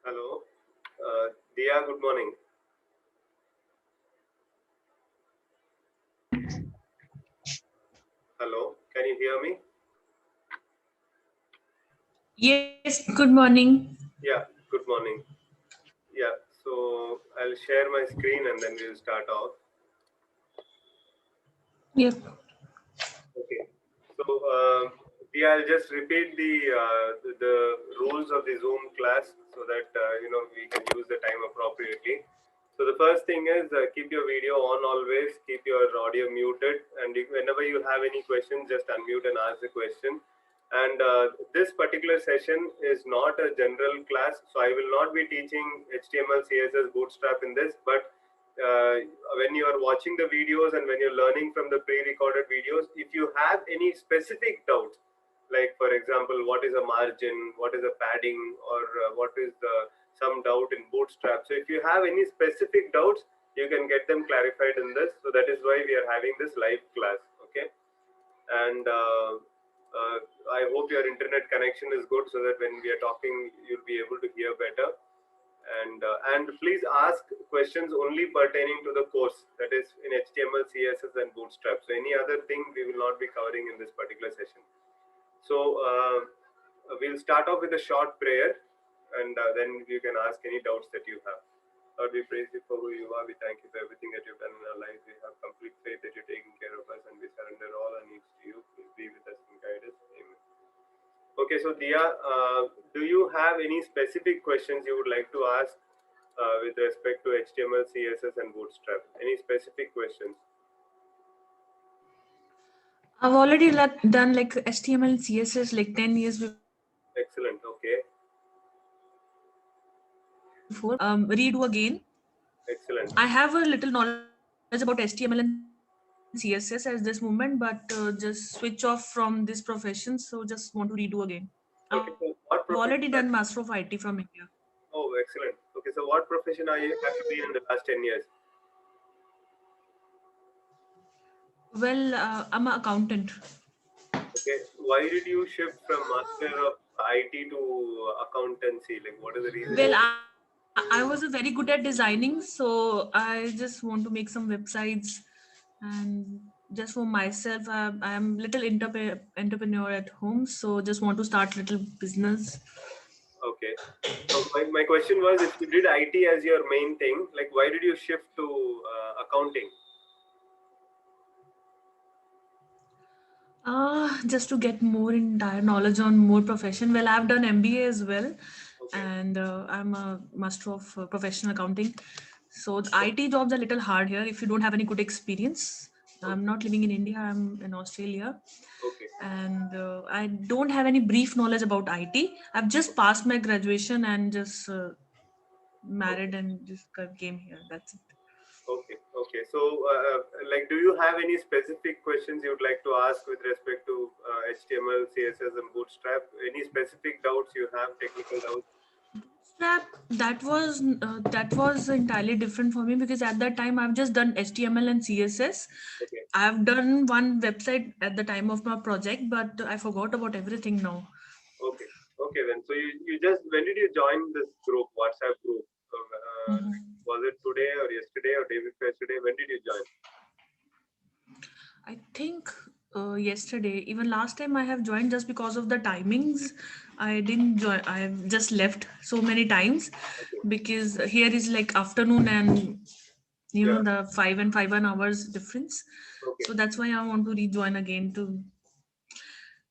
Hello. Dia, good morning. Hello. Can you hear me? Yes, good morning. Yeah, good morning. Yeah, so I'll share my screen and then we'll start off. Yep. Okay. So, Dia, I'll just repeat the rules of the Zoom class so that we can use the time appropriately. So the first thing is keep your video on always, keep your audio muted, and whenever you have any questions, just unmute and ask the question. And this particular session is not a general class, so I will not be teaching HTML, CSS, Bootstrap in this, but uh, when you are watching the videos and when you're learning from the pre-recorded videos, if you have any specific doubts, like for example, what is a margin, what is a padding, or what is the some doubt in Bootstrap. So if you have any specific doubts, you can get them clarified in this. So that is why we are having this live class. Okay, and uh, I hope your internet connection is good so that when we are talking, you'll be able to hear better. And please ask questions only pertaining to the course, that is in HTML, CSS, and Bootstrap. So any other thing we will not be covering in this particular session. So we'll start off with a short prayer, and then you can ask any doubts that you have. Lord, we praise you for who you are. We thank you for everything that you've done in our lives. We have complete faith that you're taking care of us, and we surrender all our needs to you. Please be with us and guide us. Amen. Okay, so Dia, do you have any specific questions you would like to ask with respect to HTML, CSS, and Bootstrap? Any specific questions? I've already done like HTML and CSS like 10 years Excellent. Okay. before. Redo again. Excellent. I have a little knowledge about HTML and CSS at this moment, but just switch off from this profession, so just want to redo again. I've Okay. already So done what Master of profession? IT from India. Oh, excellent. Okay. So what profession have you been in the last 10 years? Well, I'm an accountant. Okay. Why did you shift from Master of IT to accountancy? Like, what is the reason? Well, I was very good at designing, so I just want to make some websites and just for myself. I'm little entrepreneur at home, so just want to start little business. Okay. So my question was, if you did IT as your main thing, like, why did you shift to accounting? Just to get more entire knowledge on more profession. Well, I've done MBA as well, Okay. and I'm a master of professional accounting. So the IT jobs are a little hard here if you don't have any good experience. I'm Okay. not living in India. I'm in Australia, Okay. and I don't have any brief knowledge about IT. I've just passed my graduation and just Okay. married and just came here. That's it. Okay. Okay. So, like, do you have any specific questions you would like to ask with respect to HTML, CSS, and Bootstrap? Any specific doubts you have, technical doubts? Bootstrap, that was entirely different for me because at that time I've just done HTML and CSS. Okay. I've done one website at the time of my project, but I forgot about everything now. Okay. Okay. Then, so you just when did you join this group, WhatsApp group? Was it today or yesterday or day before yesterday? When did you join? I think yesterday, even last time I have joined just because of the timings. I didn't join. I have just left so many times Okay. because here is like afternoon and Yeah. the 5 and 5 hours difference. Okay. So that's why I want to rejoin again to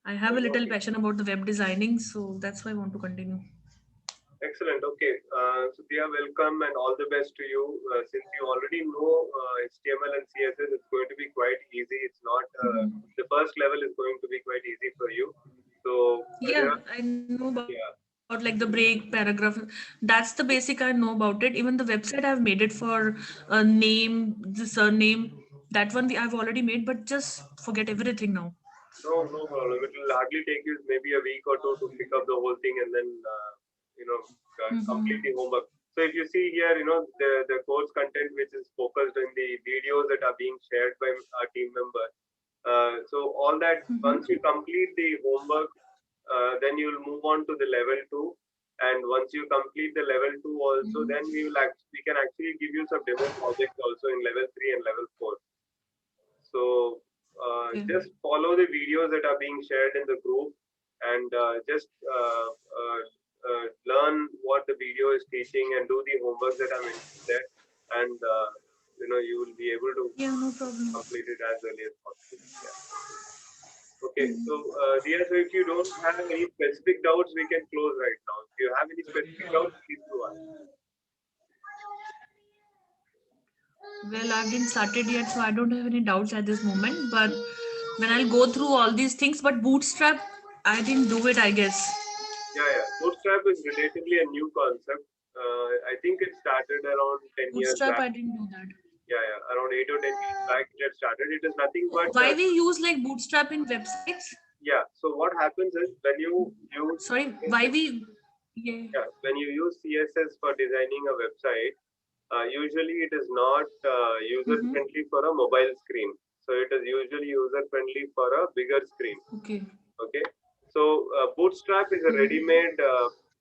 I have a little Okay. passion about the web designing, so that's why I want to continue. Excellent. Okay. Supriya, welcome and all the best to you. Since you already know HTML and CSS, it's going to be quite easy. It's not the first level is going to be quite easy for you. So Yeah, here, I know about like the yeah, break paragraph. That's the basic I know about it. Even the website I've made it for name, the surname. That one I've already made, but just forget everything now. no problem. It will hardly take you maybe a week or two to pick up the whole thing and then you know complete the homework. So if you see here, the course content which is focused on the videos that are being shared by our team members. So all that once you complete the homework, then you'll move on to the level 2, and once once you complete the level 2 also, then we can actually give you some demo projects also in level 3 and level 4. So just follow the videos that are being shared in the group, and just learn what the video is teaching and do the homework that I mentioned there, and you will be able to no problem. complete it as early as possible. Yeah. Okay, so Dia, so if you don't have any specific doubts, we can close right now. If you have any specific doubts, please do ask. Well, I haven't started yet, so I don't have any doubts at this moment. But when I'll go through all these things, but Bootstrap, I didn't do it, I guess. Yeah. Bootstrap is relatively a new concept. I think it started around 10 years Bootstrap, back. I didn't know that. Yeah, around 8 or 10 years back it had started. It is nothing but... Why we use like Bootstrap in websites? Yeah, so what happens is when you use... Sorry, why we... Yeah, when you use CSS for designing a website, usually it is not user-friendly for a mobile screen. So it is usually user-friendly for a bigger screen. Okay. So Bootstrap is a ready-made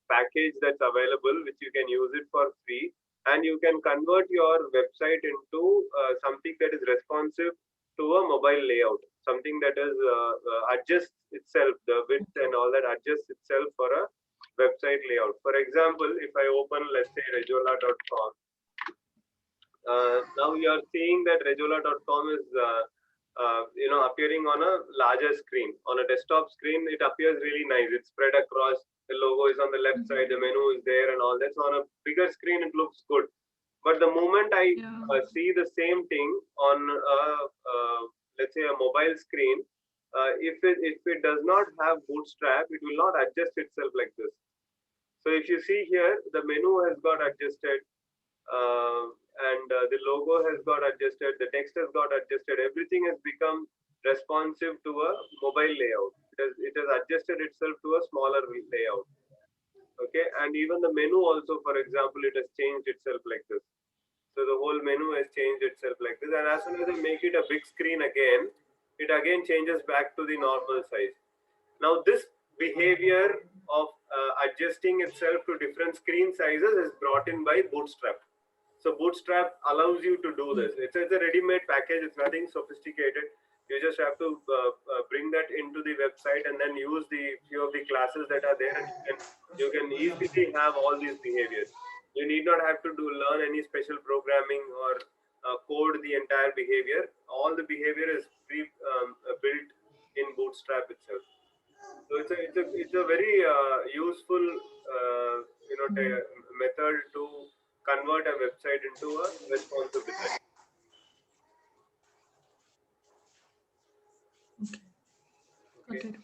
package that's available, which you can use it for free, and you can convert your website into something that is responsive to a mobile layout, something that is adjusts itself, the width and all that adjusts itself for a website layout. For example, if I open, let's say, rejola.com, now you are seeing that rejola.com is appearing on a larger screen. On a desktop screen, it appears really nice. It's spread across. The logo is on the left side. The menu is there, and all that. So on a bigger screen, it looks good. But the moment I see the same thing on, let's say, a mobile screen, if it does not have Bootstrap, it will not adjust itself like this. So if you see here, the menu has got adjusted, and the logo has got adjusted, the text has got adjusted, everything has become responsive to a mobile layout. It has adjusted itself to a smaller layout. Okay, and even the menu also, for example, it has changed itself like this. So the whole menu has changed itself like this, and as soon as I make it a big screen again, it again changes back to the normal size. Now this behavior of adjusting itself to different screen sizes is brought in by Bootstrap. So Bootstrap allows you to do this. It's a ready-made package. It's nothing sophisticated. You just have to bring that into the website and then use the few of the classes that are there, and you can easily have all these behaviors. You need not have to learn any special programming or code the entire behavior. All the behavior is built in Bootstrap itself. So it's a very useful method to convert a website into a responsive design. Okay.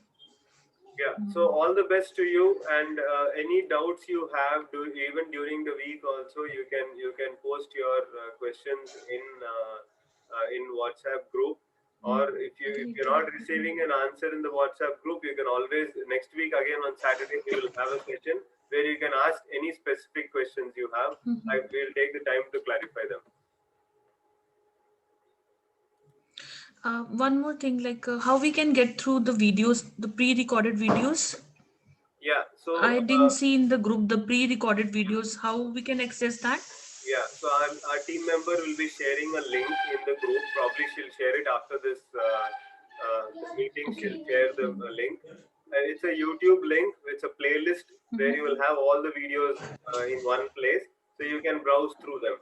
Yeah. So all the best to you, and any doubts you have, even during the week also, you can post your questions in WhatsApp group. Or if you're not receiving an answer in the WhatsApp group, you can always, next week again on Saturday, we will have a session where you can ask any specific questions you have. I will take the time to clarify them. One more thing, like how we can get through the videos, the pre-recorded videos. Yeah, so I didn't see in the group the pre-recorded videos. How we can access that? Yeah, so our team member will be sharing a link in the group. Probably she'll share it after this meeting. She'll share the link. It's a YouTube link. It's a playlist where you will have all the videos in one place, so you can browse through them.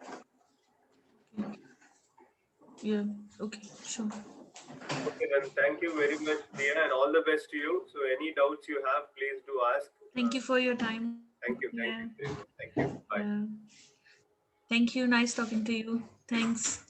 Yeah. Okay. Sure. Okay, then thank you very much, Dia, and all the best to you. So any doubts you have, please do ask. Thank you for your time. Thank you. Thank you. Bye. Thank you. Nice talking to you. Thanks.